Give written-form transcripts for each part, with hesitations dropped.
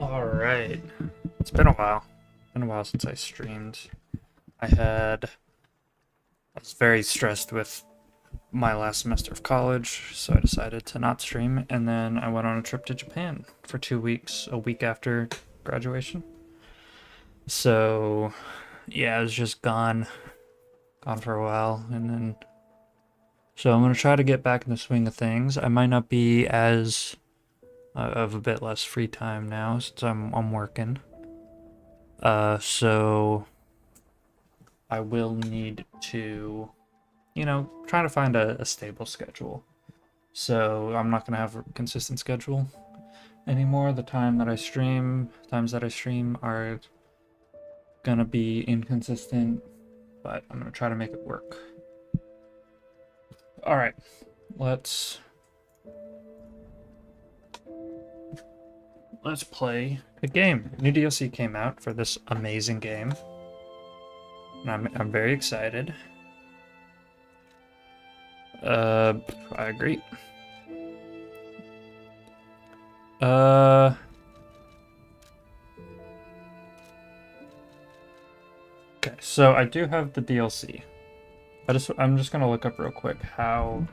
Alright. It's been a while. Been a while since I streamed. I had I was very stressed with my last semester of college, so I decided to not stream, and then I went on a trip to Japan for 2 weeks, a week after graduation. So, yeah, I was just gone for a while, and then so I'm gonna try to get back in the swing of things. I might not be as of a bit less free time now since I'm working. So I will need to, try to find a stable schedule. So I'm not gonna have a consistent schedule anymore. Times that I stream are gonna be inconsistent, but I'm gonna try to make it work. All right, let's play the game. New DLC came out for this amazing game, and I'm very excited. I agree. Uh, okay, so I do have the DLC. I'm just gonna look up real quick how.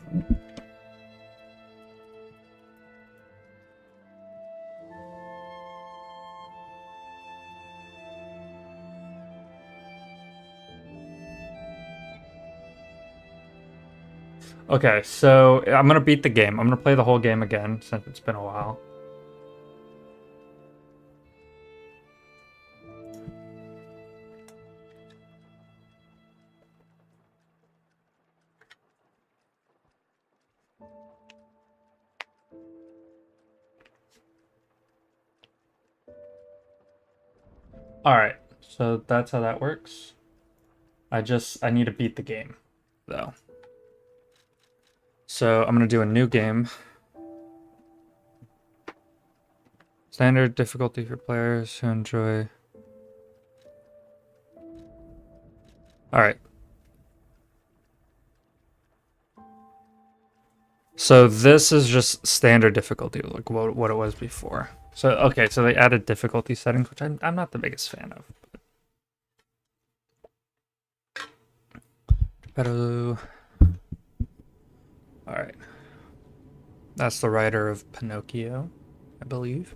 Okay, so I'm gonna beat the game. I'm gonna play the whole game again since it's been a while. All right, so that's how that works. I need to beat the game, though. So I'm gonna do a new game. Standard difficulty for players who enjoy. All right. So this is just standard difficulty, like what it was before. So okay, so they added difficulty settings, which I'm not the biggest fan of. But, all right. That's the writer of Pinocchio, I believe.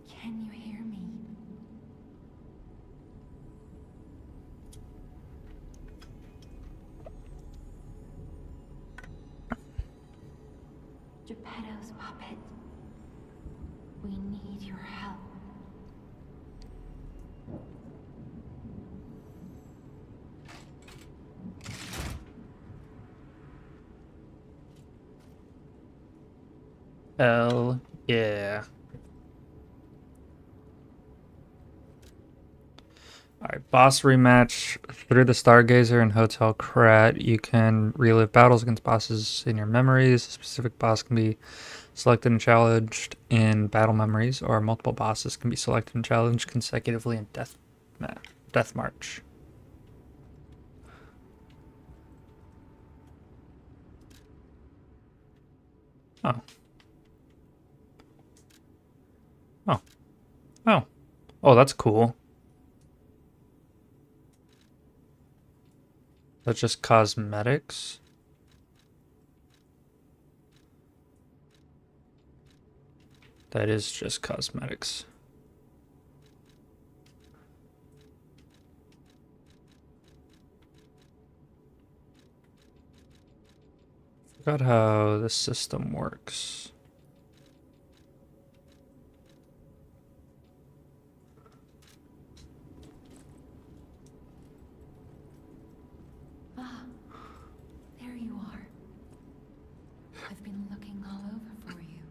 Can you hear me? Geppetto's puppet. We need your help. Hell yeah. Alright, boss rematch. Through the Stargazer and Hotel Krat, you can relive battles against bosses in your memories. A specific boss can be selected and challenged in battle memories, or multiple bosses can be selected and challenged consecutively in Death March. Oh. Oh. Oh. Oh, that's cool. That's just cosmetics. That is just cosmetics. Forgot how this system works. Ah, there you are. I've been looking all over for you.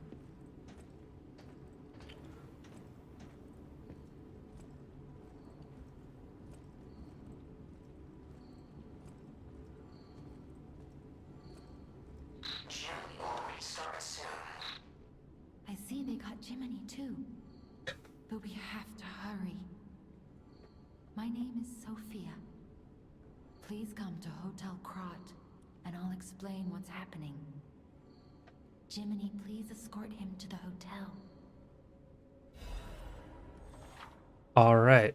Jimmy will restart soon. I see they got Jiminy too. But we have to hurry. My name is Sophia. Please come to Hotel Krat, and I'll explain what's happening. Jiminy, please escort him to the hotel. All right.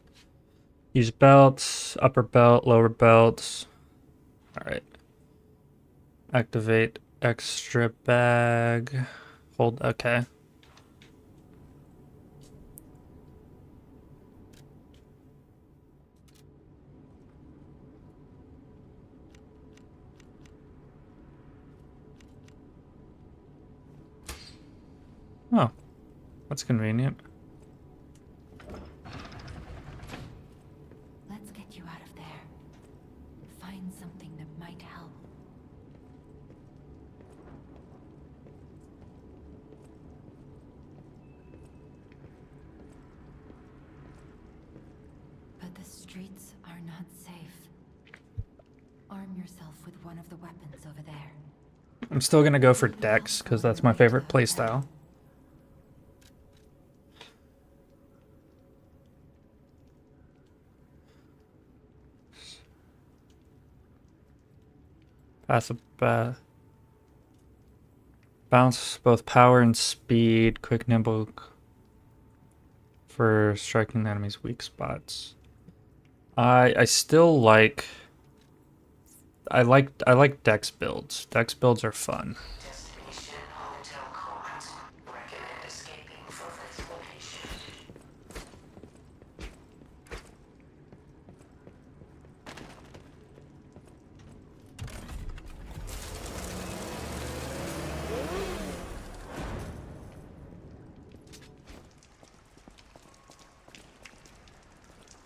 Use belts, upper belt, lower belts. Alright. Activate extra bag. Hold, okay. Oh, that's convenient. Let's get you out of there. Find something that might help. But the streets are not safe. Arm yourself with one of the weapons over there. I'm still gonna go for Dex, because that's my favorite playstyle. Passive bounce both power and speed, quick nimble for striking the enemy's weak spots. I still like I like Dex builds. Dex builds are fun. Destination Hotel Quad. Recommend escaping from this location.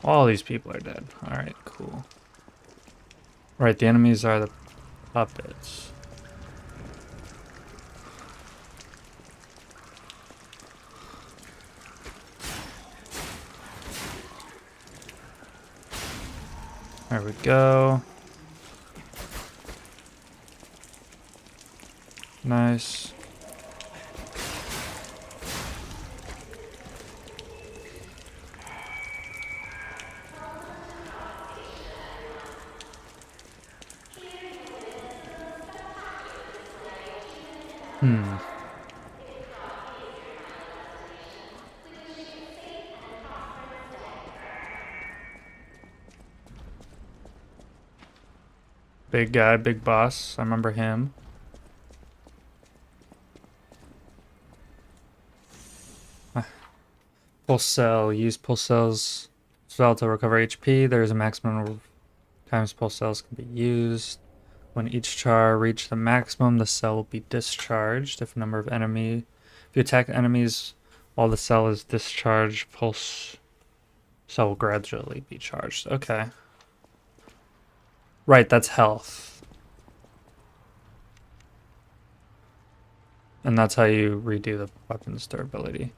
All these people are dead. Alright, cool. Right, the enemies are the puppets. There we go. Nice. Big guy, big boss. I remember him. Pulse cell. Use pulse cells spell to recover HP. There is a maximum of times pulse cells can be used. When each char reach the maximum, the cell will be discharged. If you attack enemies while the cell is discharged, pulse cell will gradually be charged. Okay. Right, that's health. And that's how you redo the weapon's durability.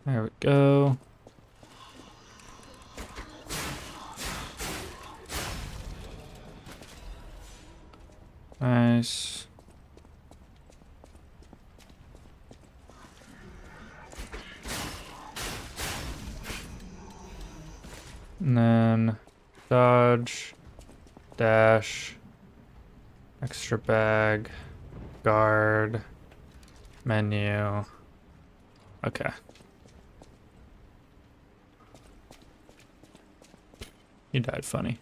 There we go. Nice. And then dodge, dash, extra bag, guard, menu. Okay. You died funny.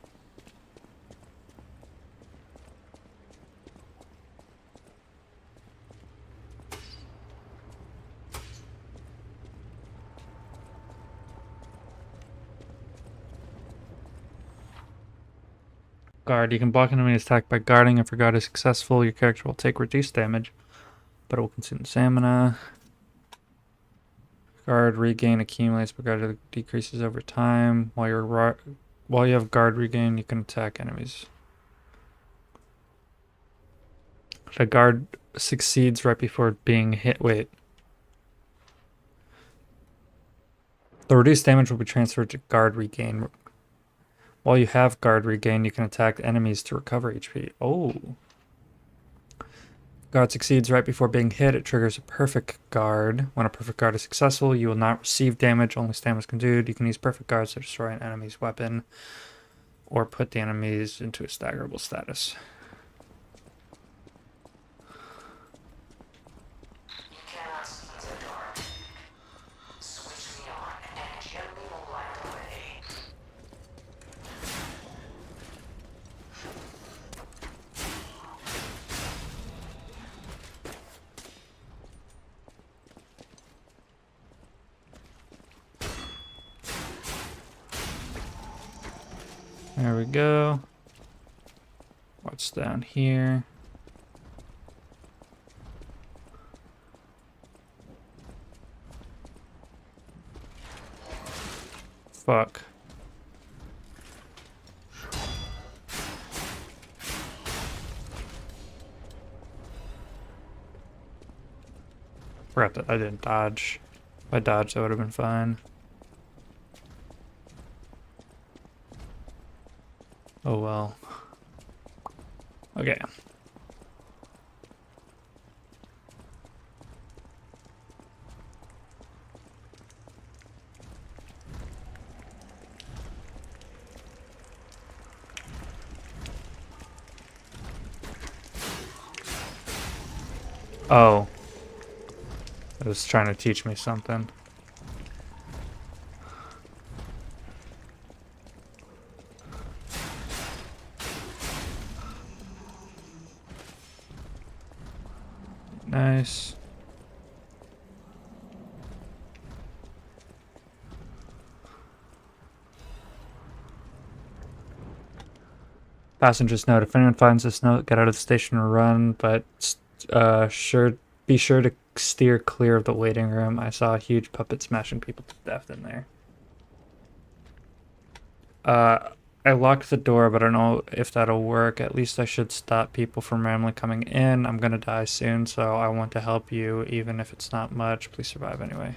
Guard. You can block an enemy's attack by guarding. If your guard is successful, your character will take reduced damage, but it will consume stamina. Guard regain accumulates, but guard decreases over time. While you have guard regain, you can attack enemies. The guard succeeds right before being hit. Wait. The reduced damage will be transferred to guard regain. While you have guard regain, you can attack enemies to recover HP. Oh. Guard succeeds right before being hit. It triggers a perfect guard. When a perfect guard is successful, you will not receive damage. Only stamina is consumed. You can use perfect guards to destroy an enemy's weapon or put the enemies into a staggerable status. There we go. What's down here? Fuck. Forgot that I didn't dodge. If I dodged, that would have been fine. Oh well. Okay. Oh. It was trying to teach me something. Nice. Passengers note, if anyone finds this note, get out of the station or run, but be sure to steer clear of the waiting room. I saw a huge puppet smashing people to death in there. I locked the door, but I don't know if that'll work. At least I should stop people from randomly coming in. I'm gonna die soon, so I want to help you, even if it's not much. Please survive anyway.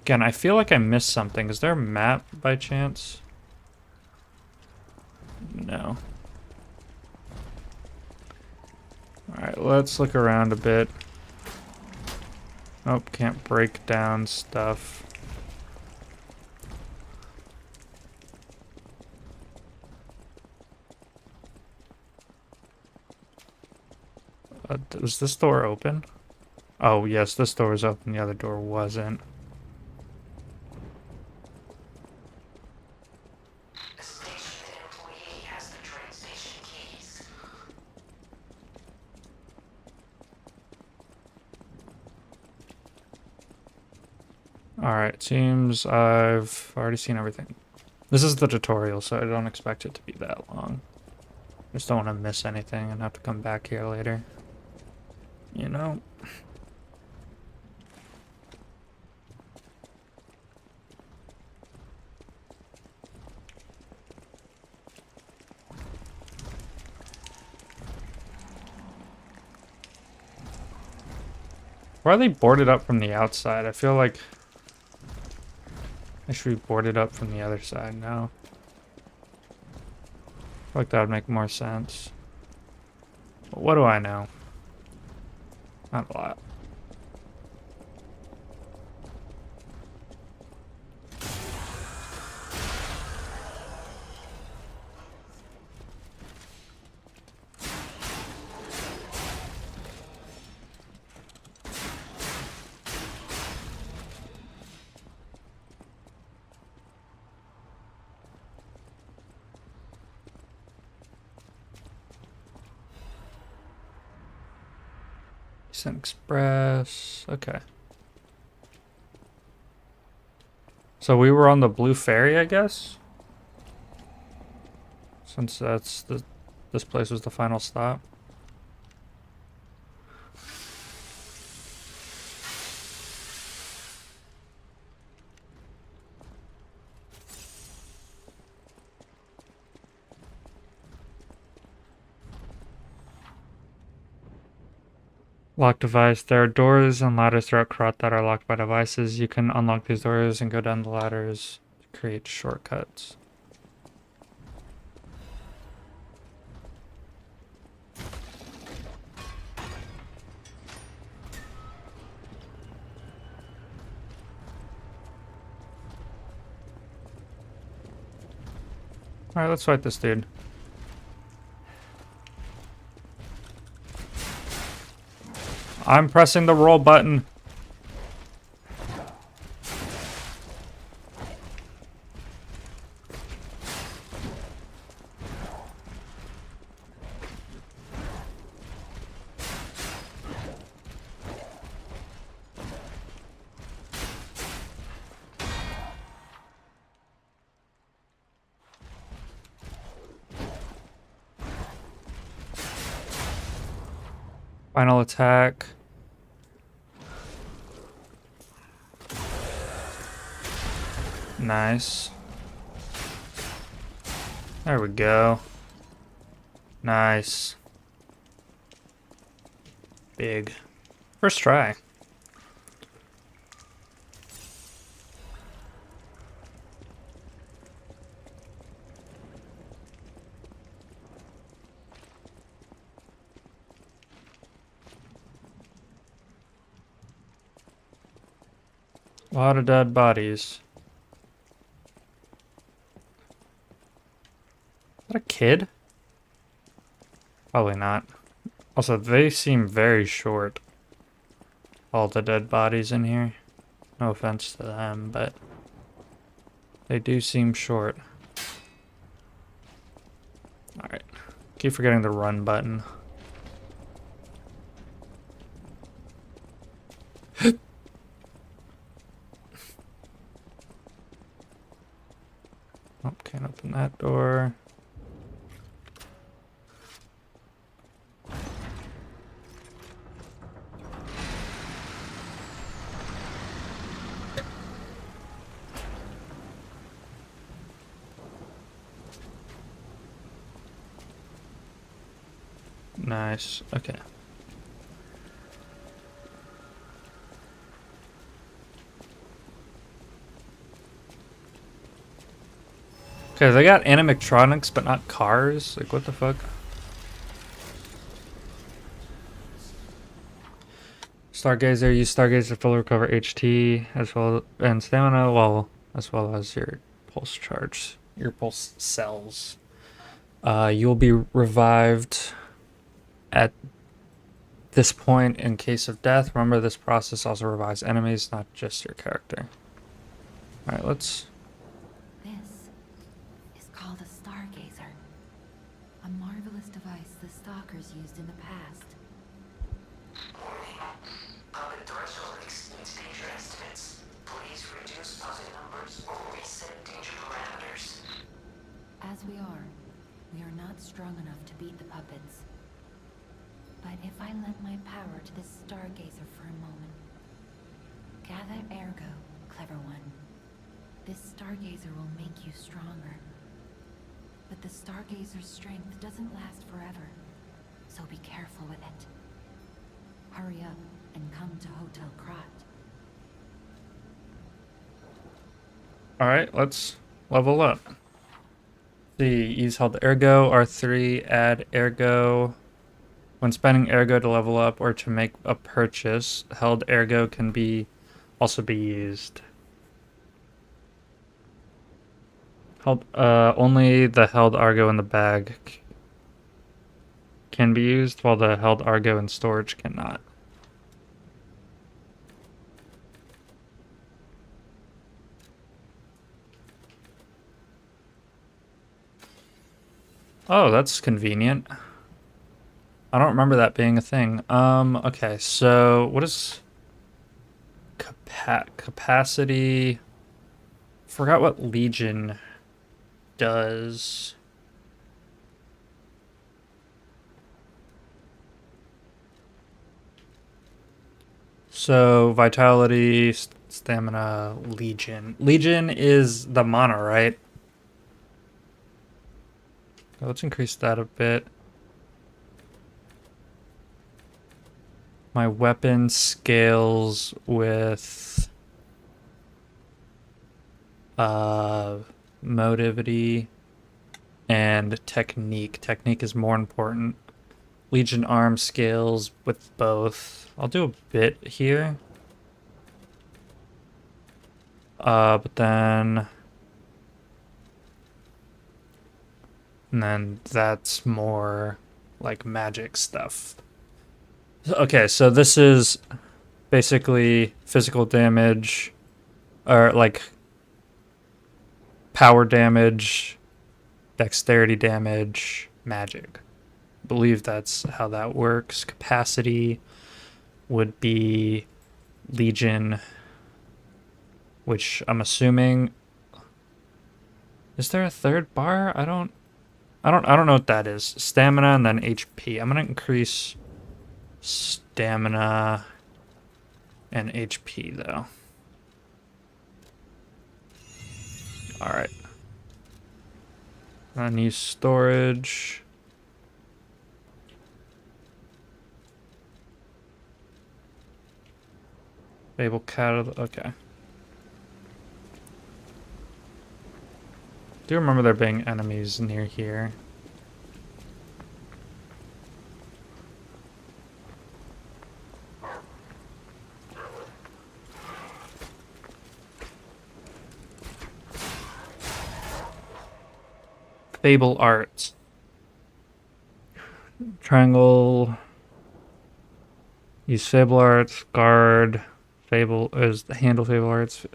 Again, I feel like I missed something. Is there a map by chance? No. Alright, let's look around a bit. Nope, can't break down stuff. Was this door open? Oh, yes, this door was open. The other door wasn't. The station employee has the train station keys. Alright, seems I've already seen everything. This is the tutorial, so I don't expect it to be that long. Just don't want to miss anything and have to come back here later. You know? Why are they boarded up from the outside? I feel like they should be boarded up from the other side now. I feel like that would make more sense. But what do I know? Not a lot. Eastern Express. Okay. So we were on the Blue Ferry, I guess? Since this place was the final stop. Lock device. There are doors and ladders throughout Krot that are locked by devices. You can unlock these doors and go down the ladders to create shortcuts. Alright, let's fight this dude. I'm pressing the roll button. Final attack. Nice. There we go. Nice. Big. First try. A lot of dead bodies. Is that a kid? Probably not. Also, they seem very short. All the dead bodies in here. No offense to them, but they do seem short. Alright. Keep forgetting the run button. Oh, can't open that door. Nice. Okay. Okay, they got animatronics, but not cars. Like, what the fuck? Stargazer, use Stargazer to fully recover HT as well and stamina, as well as your pulse charge, your pulse cells. You'll be revived at this point in case of death. Remember, this process also revives enemies, not just your character. All right, let's. This is called a stargazer. A marvelous device the stalkers used in the past. Warning. Puppet threshold exceeds danger estimates. Please reduce puppet numbers or reset danger parameters. As we are not strong enough to beat the puppets. But if I lend my power to this stargazer for a moment. Gather ergo, clever one. This stargazer will make you stronger. But the stargazer's strength doesn't last forever, so be careful with it. Hurry up and come to Hotel Krot. All right, let's level up. See, use held ergo, R3, add ergo. When spending ergo to level up or to make a purchase, held ergo can also be used. Only the held ergo in the bag can be used, while the held ergo in storage cannot. Oh, that's convenient. I don't remember that being a thing. Okay, so what is capacity? Forgot what Legion does. So vitality, stamina, Legion. Legion is the mana, right? Let's increase that a bit. My weapon scales with motivity and technique. Technique is more important. Legion arm scales with both. I'll do a bit here. But then... And then that's more like magic stuff. Okay, so this is basically physical damage, or like power damage, dexterity damage, magic. I believe that's how that works. Capacity would be Legion, which I'm assuming. Is there a third bar? I don't know what that is. Stamina and then HP. I'm gonna increase stamina and HP though. Alright. Unused storage. Fable cattle. Okay. Do you remember there being enemies near here? Fable arts. Triangle. Use Fable arts. Guard. Fable is handle Fable arts.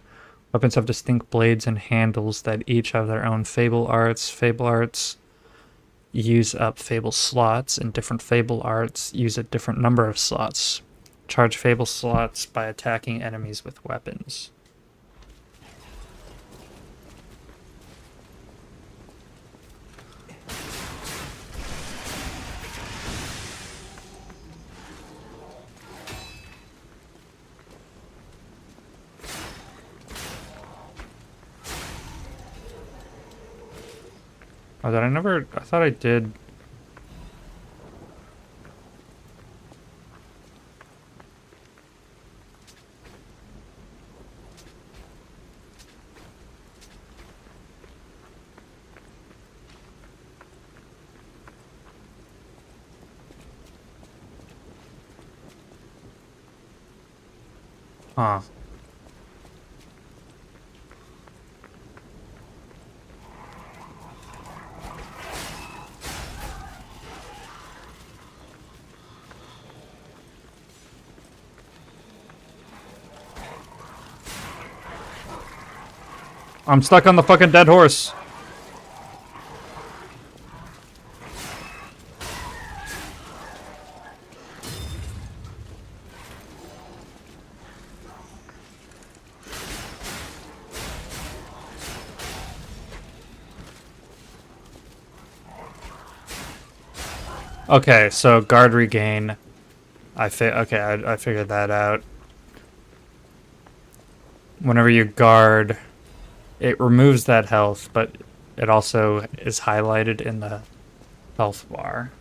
Weapons have distinct blades and handles that each have their own Fable arts. Fable arts use up Fable slots, and different Fable arts use a different number of slots. Charge Fable slots by attacking enemies with weapons. Oh, did I never... I thought I did... Huh. I'm stuck on the fucking dead horse. Okay, so guard regain. I figured that out. Whenever you guard, it removes that health, but it also is highlighted in the health bar.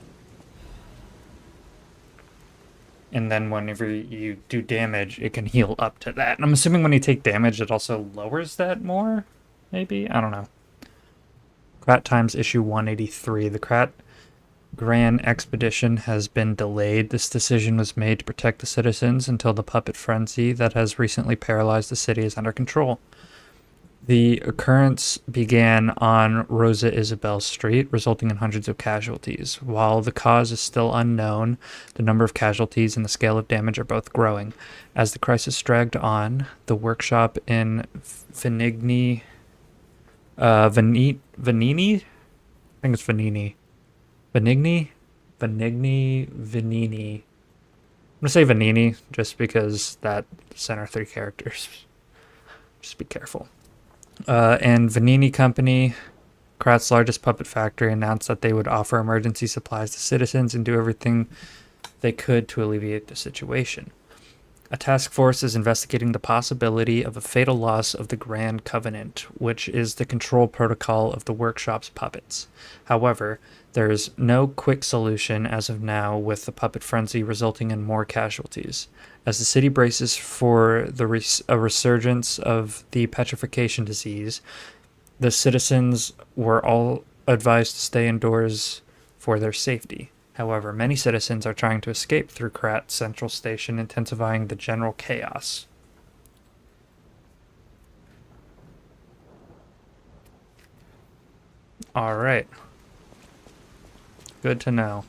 And then whenever you do damage, it can heal up to that. And I'm assuming when you take damage, it also lowers that more? Maybe? I don't know. Krat Times issue 183. The Krat Grand Expedition has been delayed. This decision was made to protect the citizens until the puppet frenzy that has recently paralyzed the city is under control. The occurrence began on Rosa Isabel Street, resulting in hundreds of casualties. While the cause is still unknown, the number of casualties and the scale of damage are both growing. As the crisis dragged on, the workshop in Venigni, Venini? I think it's Venini. Venigni? Venini. I'm gonna say Venini, just because that center 3 characters. Just be careful. And Venini Company, Krat's largest puppet factory, announced that they would offer emergency supplies to citizens and do everything they could to alleviate the situation. A task force is investigating the possibility of a fatal loss of the Grand Covenant, which is the control protocol of the workshop's puppets. However, there is no quick solution as of now, with the puppet frenzy resulting in more casualties. As the city braces for a resurgence of the petrification disease, the citizens were all advised to stay indoors for their safety. However, many citizens are trying to escape through Krat Central Station, intensifying the general chaos. Alright. Good to know.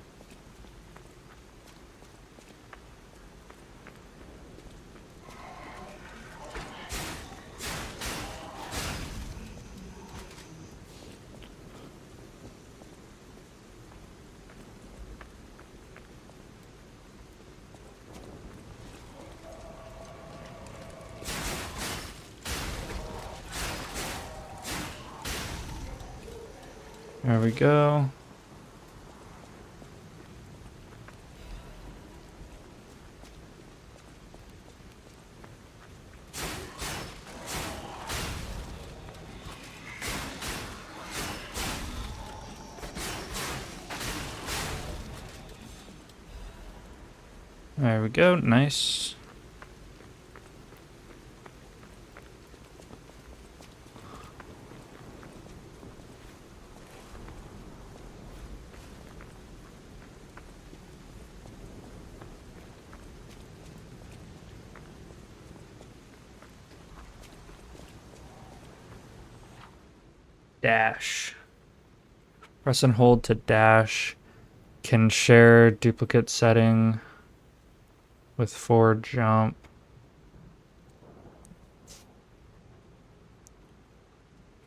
There we go. There we go, nice. Dash. Press and hold to dash. Can share duplicate setting with forward jump.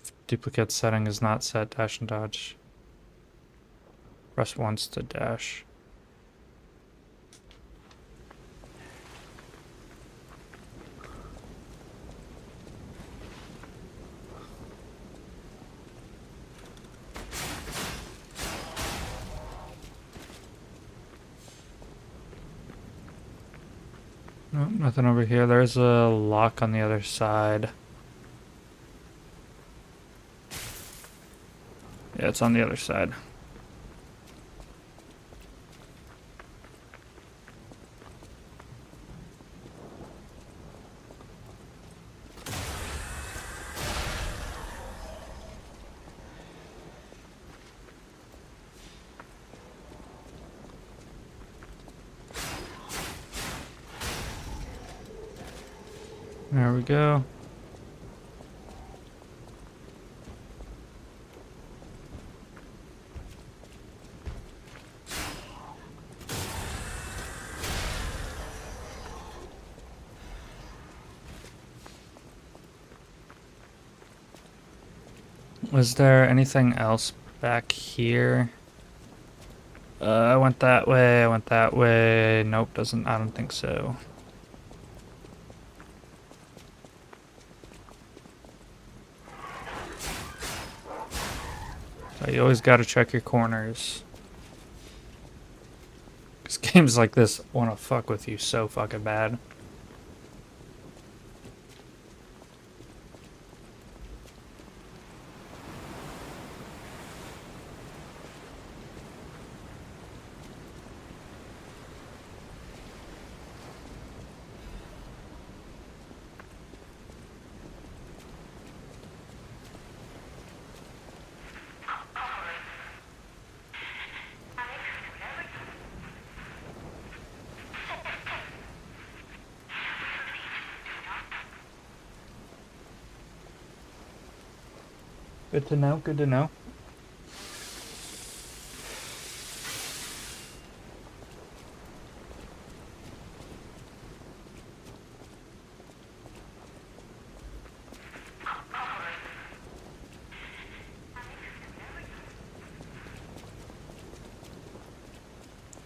If duplicate setting is not set, dash and dodge. Press once to dash. No, nothing over here. There's a lock on the other side. Yeah, it's on the other side. There we go. Was there anything else back here? I went that way, I went that way. Nope, I don't think so. So you always gotta check your corners. Because games like this wanna fuck with you so fucking bad. Good to know, good to know.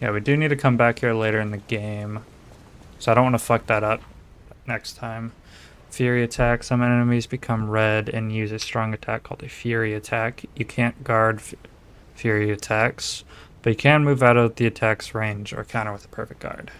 Yeah, we do need to come back here later in the game. So I don't want to fuck that up next time. Fury attack. Some enemies become red and use a strong attack called a Fury attack. You can't guard Fury attacks, but you can move out of the attack's range or counter with a perfect guard.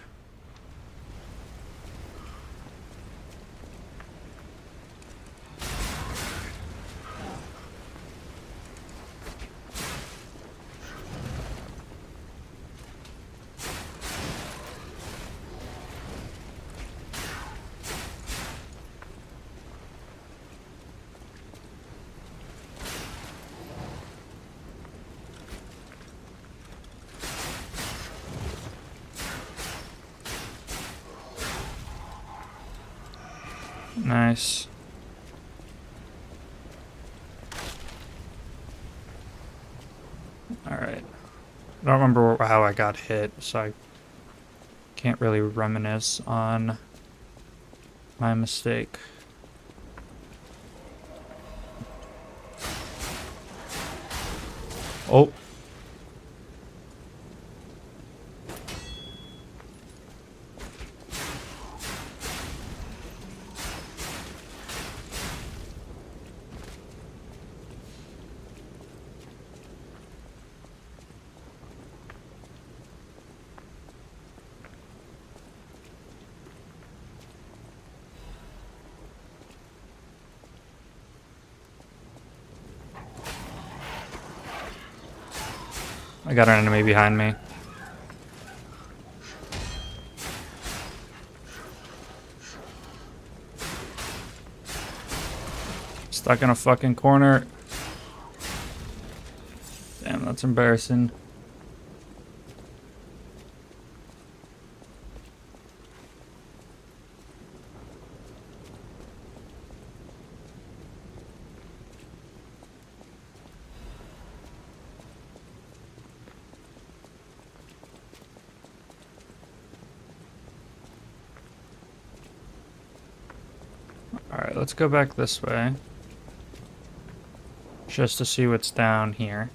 Nice. Alright. I don't remember how I got hit, so I can't really reminisce on my mistake. Oh. I got an enemy behind me. Stuck in a fucking corner. Damn, that's embarrassing. Alright, let's go back this way. Just to see what's down here.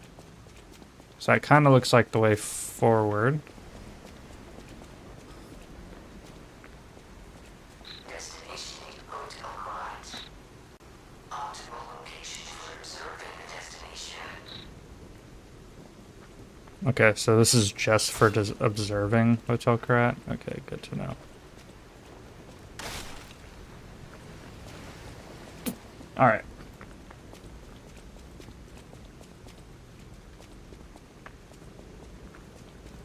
So it kind of looks like the way forward. Destination Hotel Quad. Optimal location for observing the destination. Okay, so this is just for observing Hotel Krat? Okay, good to know. Alright.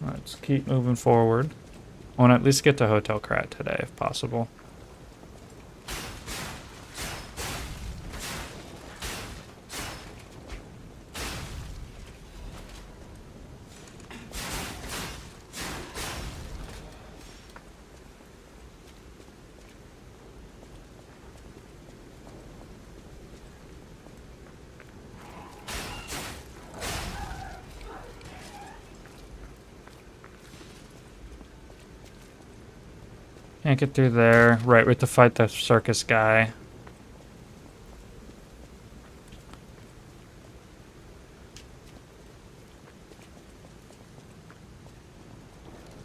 Let's keep moving forward. I want to at least get to Hotel Krat today, if possible. Can't get through there. Right, we have to fight the circus guy.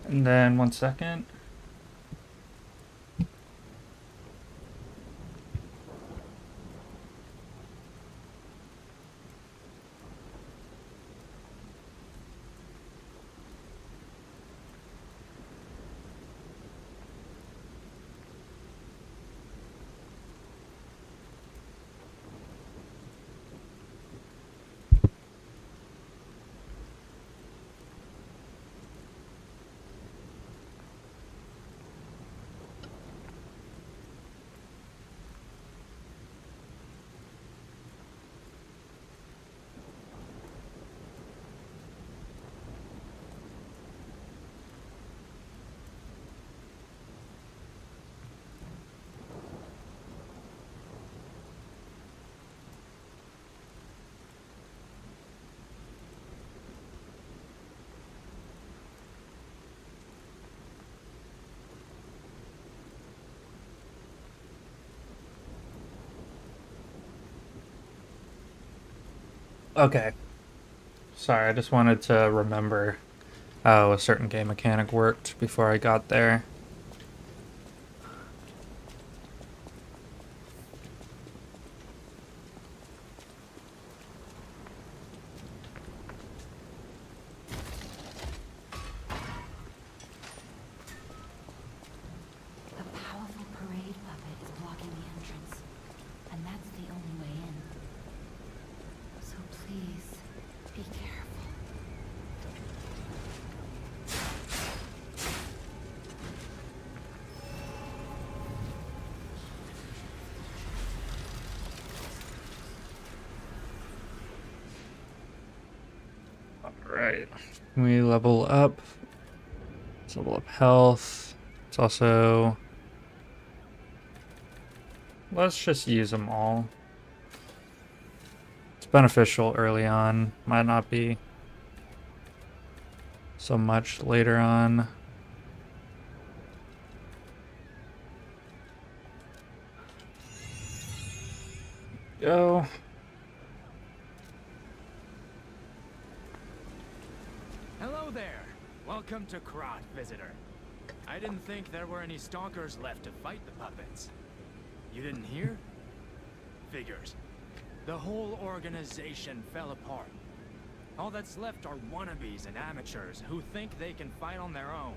And then, 1 second. Okay. Sorry, I just wanted to remember how a certain game mechanic worked before I got there. The powerful parade puppet is blocking the entrance, and that's the only way in. So please, be careful. Alright. We level up. Let's level up health. It's also... Let's just use them all. It's beneficial early on. Might not be so much later on. Go. Hello there. Welcome to Krat, visitor. I didn't think there were any stalkers left to fight the puppets. You didn't hear? Figures. The whole organization fell apart. All that's left are wannabes and amateurs who think they can fight on their own.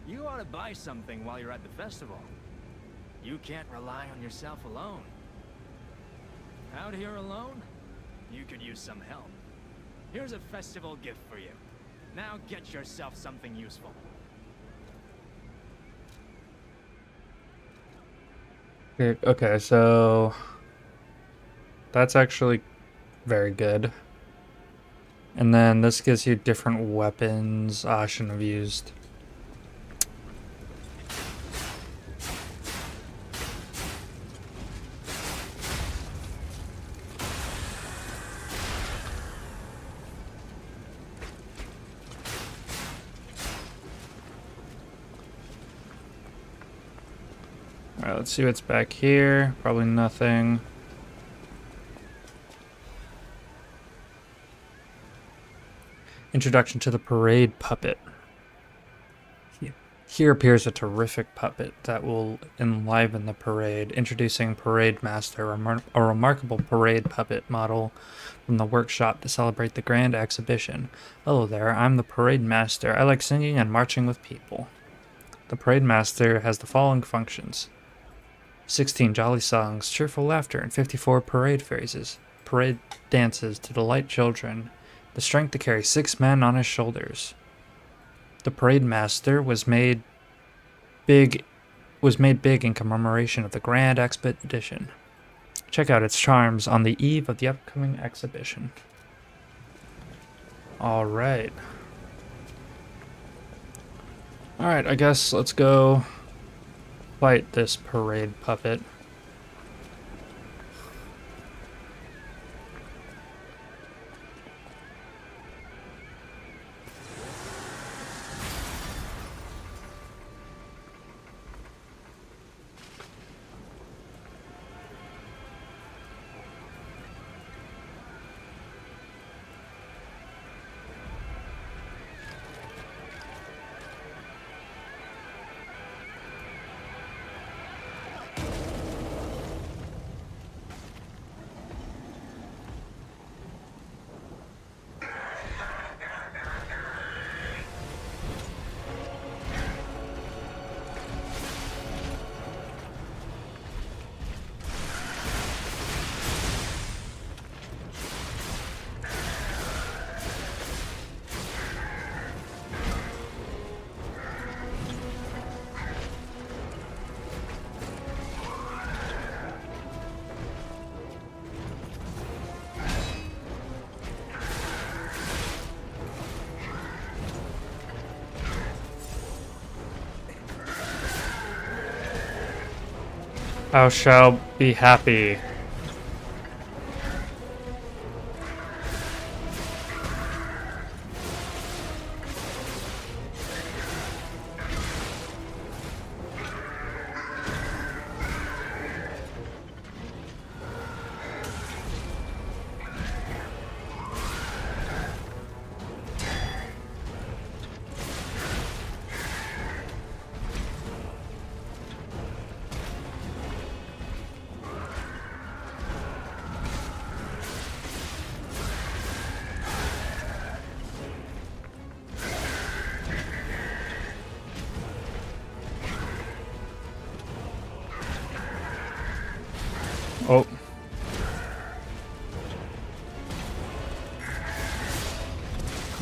You ought to buy something while you're at the festival. You can't rely on yourself alone. Out here alone? You could use some help. Here's a festival gift for you. Now get yourself something useful. Okay, so That's actually very good. And then this gives you different weapons. I shouldn't have used. Alright, let's see what's back here. Probably nothing. Introduction to the parade puppet. Here appears a terrific puppet that will enliven the parade, introducing Parade Master, a remarkable parade puppet model from the workshop to celebrate the grand exhibition. Hello there, I'm the Parade Master. I like singing and marching with people. The Parade Master has the following functions: 16 jolly songs, cheerful laughter, and 54 parade phrases. Parade dances to delight children. The strength to carry 6 men on his shoulders. The Parade Master was made big in commemoration of the Grand Expedition. Check out its charms on the eve of the upcoming exhibition. Alright. Alright, I guess let's go fight this parade puppet. I shall be happy. Oh.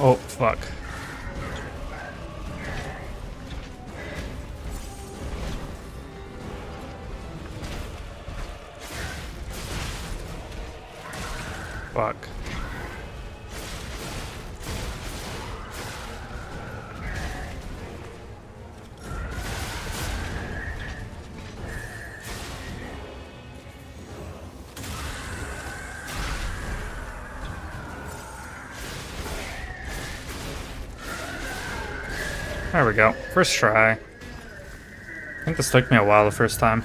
Oh, fuck. Fuck. There we go. First try. I think this took me a while the first time.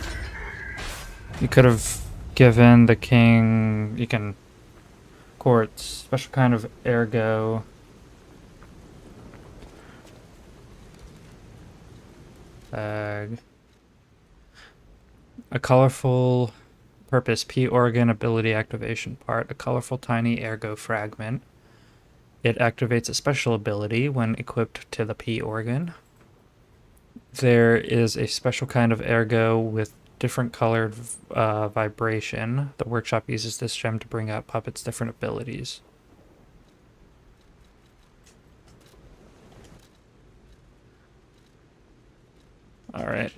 You could have given the king... You can... Quartz. Special kind of ergo. Bag. A colorful purpose P organ ability activation part. A colorful tiny ergo fragment. It activates a special ability when equipped to the P organ. There is a special kind of ergo with different colored vibration. The workshop uses this gem to bring out Puppet's different abilities. Alright.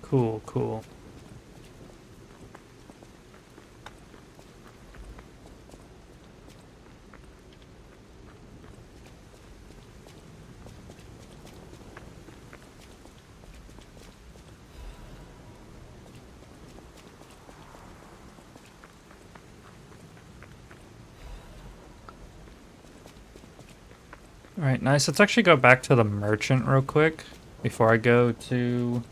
Cool, cool. Alright, nice. Let's actually go back to the merchant real quick before I go to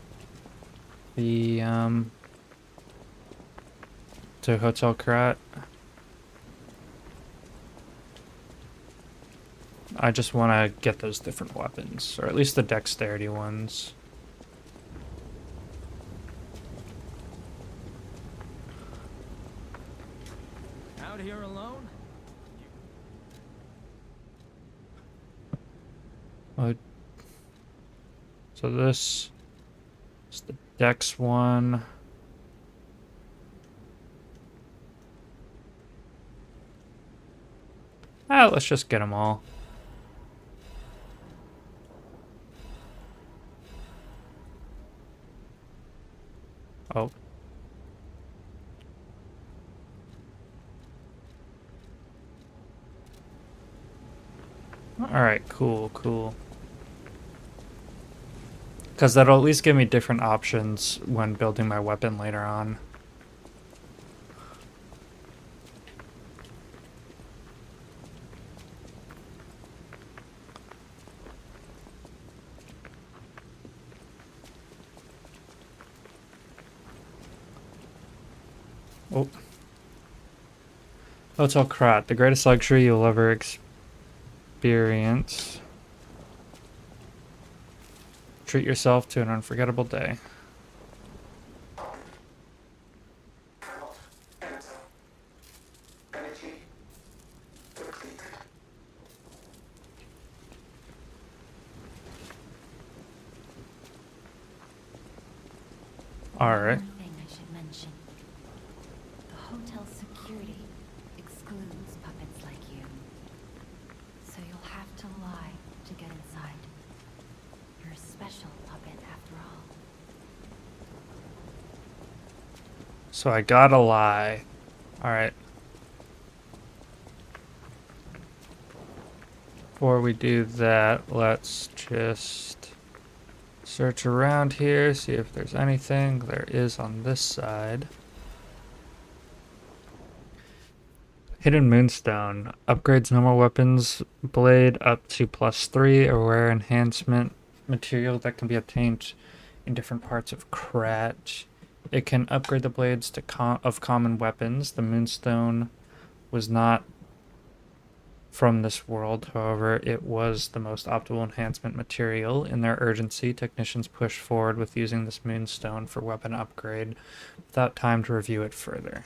the to Hotel Krat. I just want to get those different weapons, or at least the dexterity ones. Out here alone? So this is the dex one. Let's just get them all. Oh. Alright, cool, cool. Because that'll at least give me different options when building my weapon later on. Oh. Hotel Krat, the greatest luxury you'll ever experience. Treat yourself to an unforgettable day. Energy depleted. Alright. One thing I should mention. The hotel's security excludes puppets like you. So you'll have to lie to get inside. You're a special puppet after all. So I gotta lie. Alright. Before we do that, let's just search around here, see if there's anything. There is on this side. Hidden Moonstone. Upgrades normal weapons blade up to +3, a rare enhancement material that can be obtained in different parts of Krat. It can upgrade the blades to of common weapons. The Moonstone was not from this world, however, it was the most optimal enhancement material. In their urgency, technicians pushed forward with using this Moonstone for weapon upgrade without time to review it further.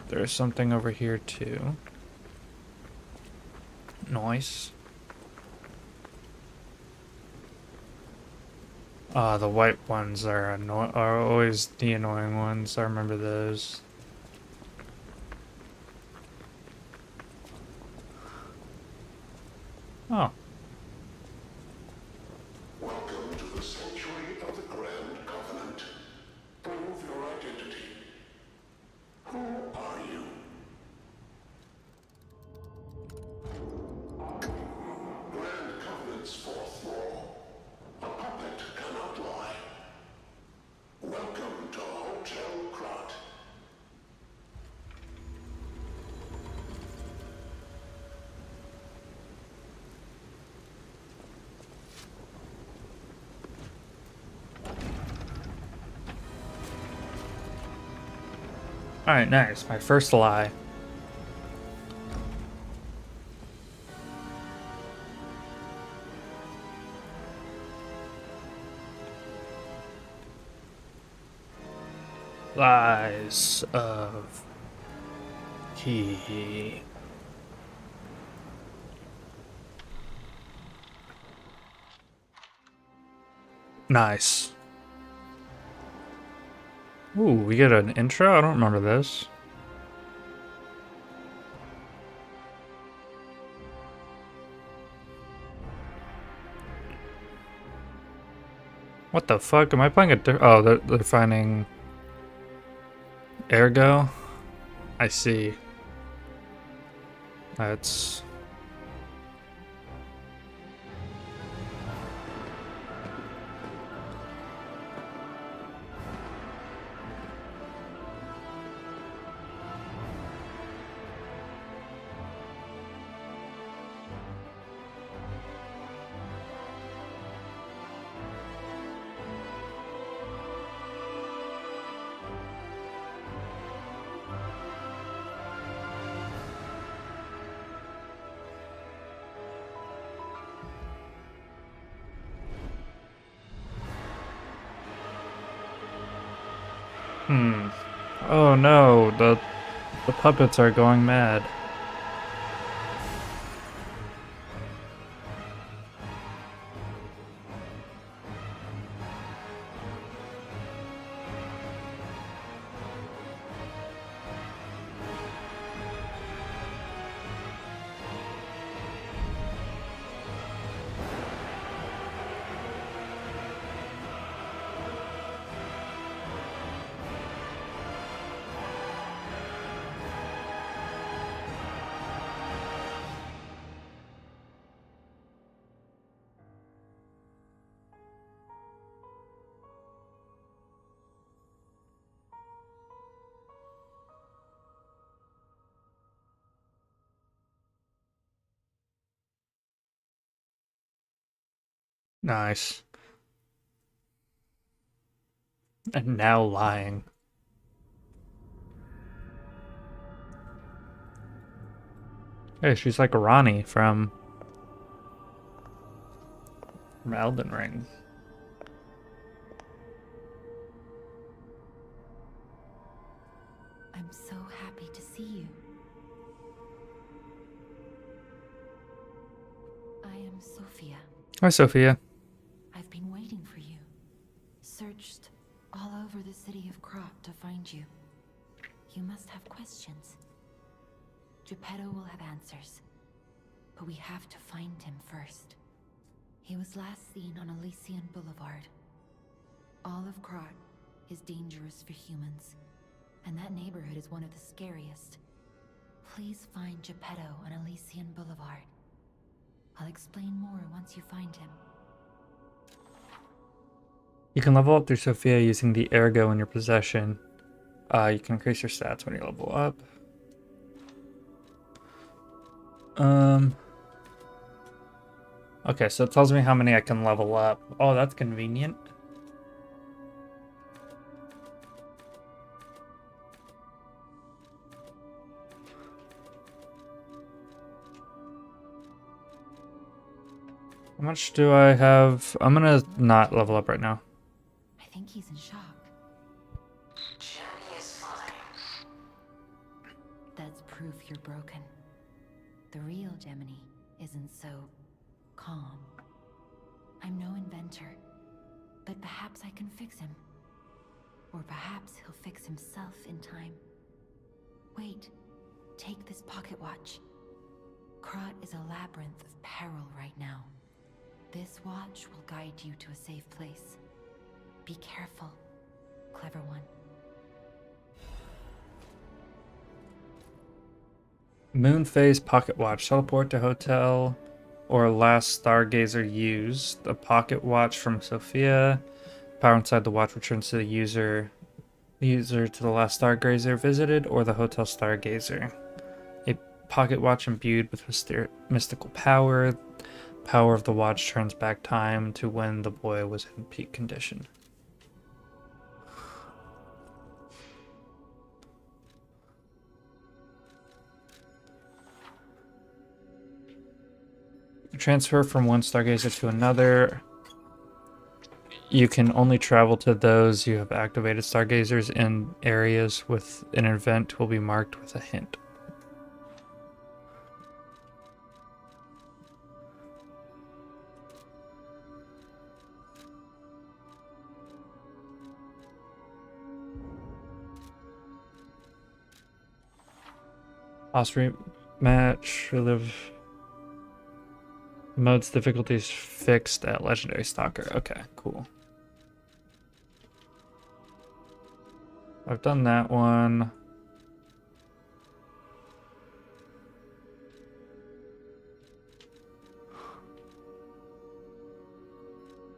There's something over here too. Nice. The white ones are always the annoying ones. I remember those. Oh. Welcome to the sanctuary of the Grand Covenant. Prove your identity. Who are you? Grand Covenant's fourth law. A puppet cannot lie. Welcome to Hotel Krat. Alright, nice. My first lie. Lies of Key. Nice. Ooh, we get an intro? I don't remember this. What the fuck? Am I playing a oh, they're finding Ergo? I see. That's... Hmm. Oh no, the puppets are going mad. Nice. And now lying. Hey, she's like Ronnie from Elden Ring. I'm so happy to see you. I am Sophia. Hi, Sophia. I've been waiting for you. Searched all over the city of Krat to find you. You must have questions. Geppetto will have answers. But we have to find him first. He was last seen on Elysian Boulevard. All of Krat is dangerous for humans, and that neighborhood is one of the scariest. Please find Geppetto on Elysian Boulevard. I'll explain more once you find him. You can level up through Sophia using the Ergo in your possession. You can increase your stats when you level up. Okay, so it tells me how many I can level up. Oh, that's convenient. How much do I have? I'm gonna not level up right now. I think he's in shock. Jiminy is fine. That's proof you're broken. The real Gemini isn't so calm. I'm no inventor, but perhaps I can fix him. Or perhaps he'll fix himself in time. Wait, take this pocket watch. Krat is a labyrinth of peril right now. This watch will guide you to a safe place. Be careful, clever one. Moon phase pocket watch. Teleport to hotel or last stargazer used. The pocket watch from Sophia. Power inside the watch returns to the user to the last stargazer visited or the hotel stargazer. A pocket watch imbued with mystical power. Power of the watch turns back time to when the boy was in peak condition. Transfer from one stargazer to another. You can only travel to those you have activated stargazers in areas with an event will be marked with a hint. Osprey match, relive mode's difficulties fixed at Legendary Stalker. Okay, cool. I've done that one.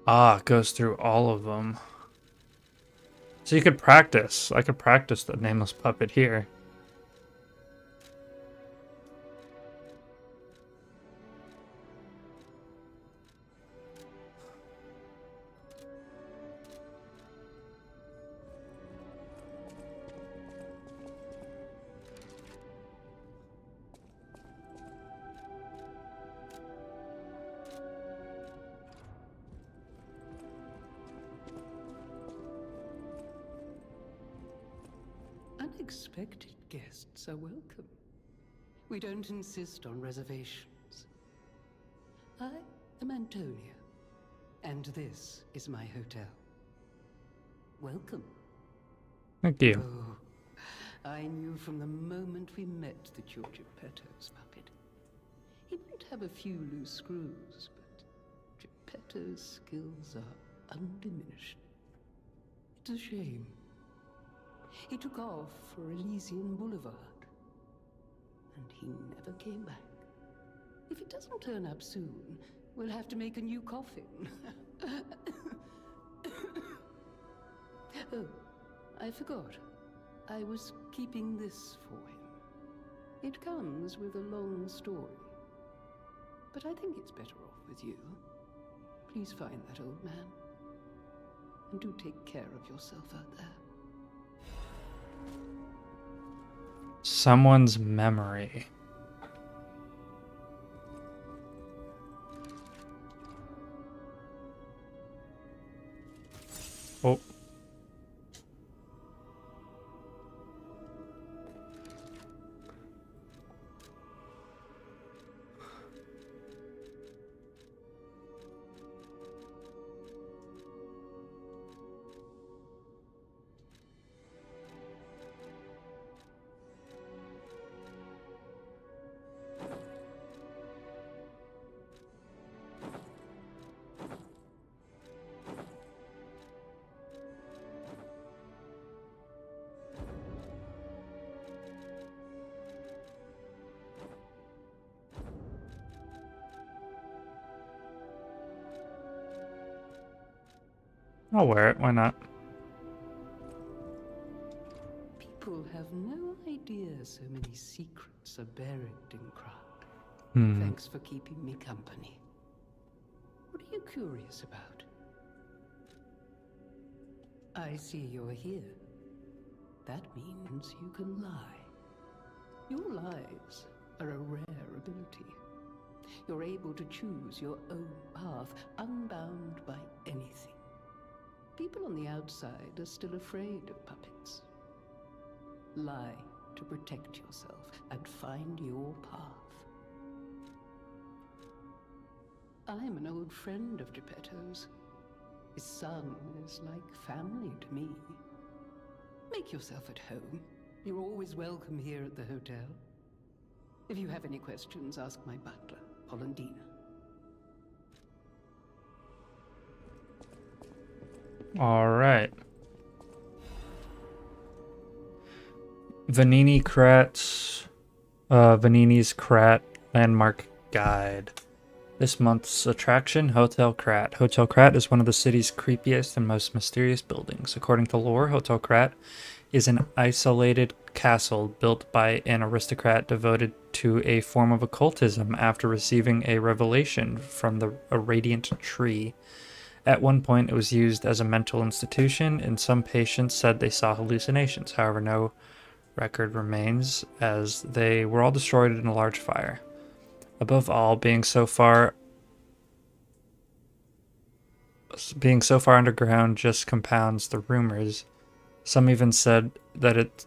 Ah, it goes through all of them. So you could practice. I could practice the nameless puppet here. Unexpected guests are welcome. We don't insist on reservations. I am Antonia, and this is my hotel. Welcome. Thank you. Oh, I knew from the moment we met that you're Geppetto's puppet. He might have a few loose screws, but Geppetto's skills are undiminished. It's a shame. He took off for Elysian Boulevard, and he never came back. If it doesn't turn up soon, we'll have to make a new coffin. Oh, I forgot. I was keeping this for him. It comes with a long story. But I think it's better off with you. Please find that old man. And do take care of yourself out there. Someone's memory. Oh. I'll wear it, why not? People have no idea so many secrets are buried in Krat. Hmm. Thanks for keeping me company. What are you curious about? I see you're here. That means you can lie. Your lies are a rare ability. You're able to choose your own path, unbound by anything. People on the outside are still afraid of puppets. Lie to protect yourself and find your path. I'm an old friend of Geppetto's. His son is like family to me. Make yourself at home. You're always welcome here at the hotel. If you have any questions, ask my butler, Polendina. Alright. Vanini's Krat Landmark Guide. This month's attraction, Hotel Krat. Hotel Krat is one of the city's creepiest and most mysterious buildings. According to lore, Hotel Krat is an isolated castle built by an aristocrat devoted to a form of occultism after receiving a revelation from a radiant tree. At one point, it was used as a mental institution, and some patients said they saw hallucinations. However, no record remains, as they were all destroyed in a large fire. Above all, being so far underground just compounds the rumors. Some even said that it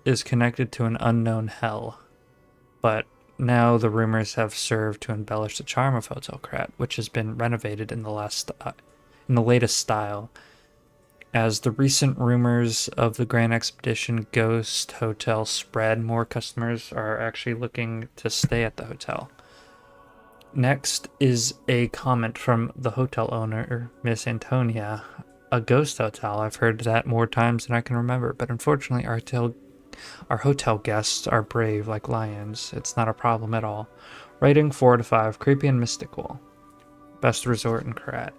is connected to an unknown hell. But now the rumors have served to embellish the charm of Hotel Krat, which has been renovated in the latest style. As the recent rumors of the Grand Expedition Ghost Hotel spread, more customers are actually looking to stay at the hotel. Next is a comment from the hotel owner, Miss Antonia. A ghost hotel, I've heard that more times than I can remember, but unfortunately our hotel guests are brave like lions. It's not a problem at all. Rating 4 to 5, creepy and mystical. Best resort in Krat.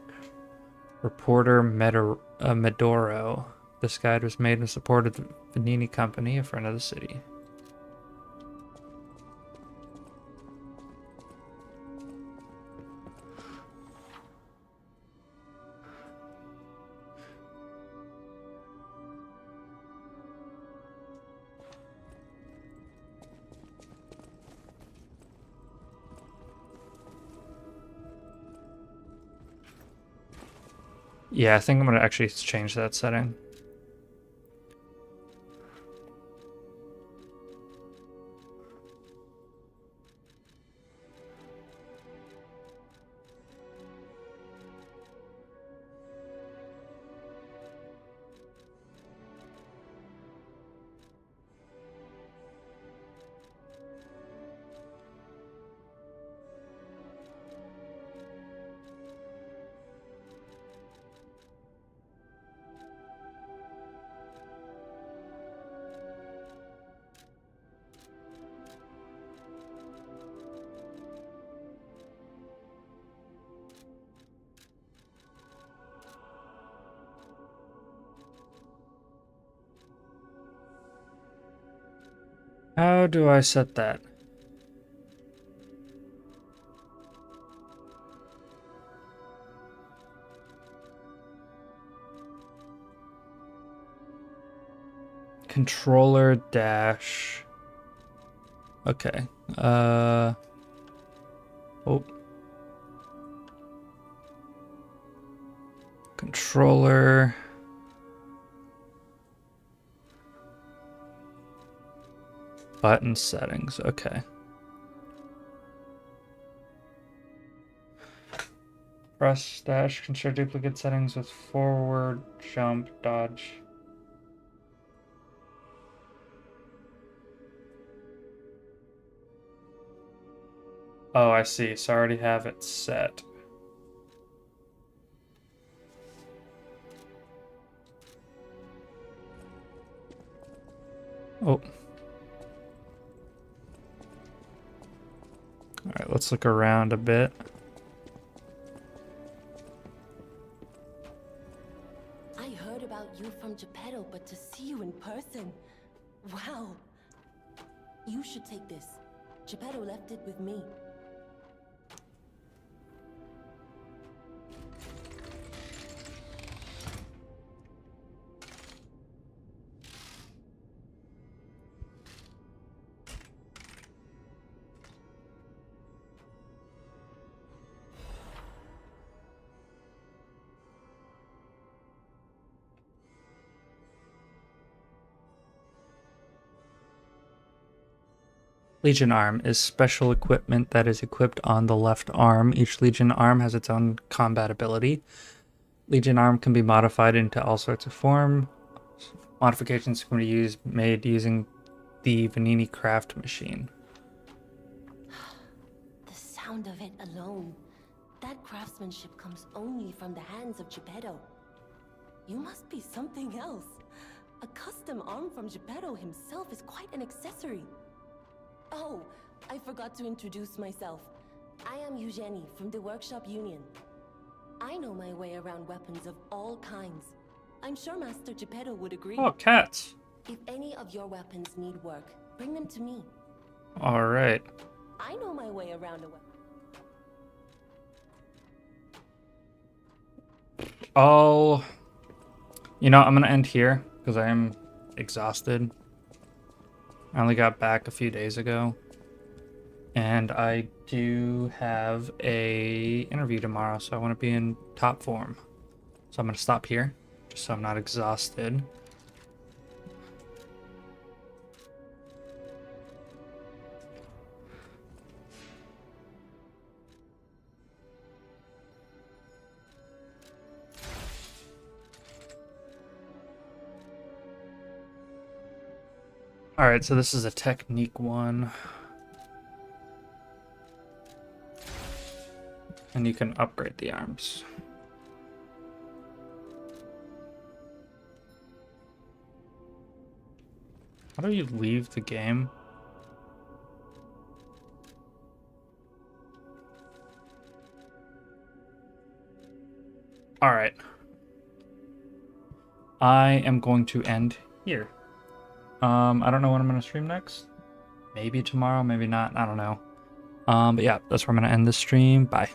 Reporter Medoro. This guide was made in support of the Vanini Company, a friend of the city. Yeah, I think I'm going to actually change that setting. How do I set that? Controller dash. Okay. Oh. Controller. Button settings. Okay. Press dash. Can share duplicate settings with forward, jump, dodge. Oh, I see. So I already have it set. Oh. Alright, let's look around a bit. I heard about you from Geppetto, but to see you in person... Wow. You should take this. Geppetto left it with me. Legion arm is special equipment that is equipped on the left arm. Each Legion arm has its own combat ability. Legion arm can be modified into all sorts of form. Modifications can be made using the Vanini craft machine. The sound of it alone. That craftsmanship comes only from the hands of Geppetto. You must be something else. A custom arm from Geppetto himself is quite an accessory. Oh, I forgot to introduce myself. I am Eugenie from the Workshop Union. I know my way around weapons of all kinds. I'm sure Master Geppetto would agree. Oh, cats. If any of your weapons need work, bring them to me. All right. I know my way around a weapon. Oh, you know, I'm gonna end here because I am exhausted. I only got back a few days ago, and I do have a interview tomorrow, so I want to be in top form. So I'm gonna stop here, just so I'm not exhausted. All right, so this is a technique one. And you can upgrade the arms. How do you leave the game? All right. I am going to end here. I don't know when I'm going to stream next. Maybe tomorrow, maybe not. I don't know. But yeah, that's where I'm going to end this stream. Bye.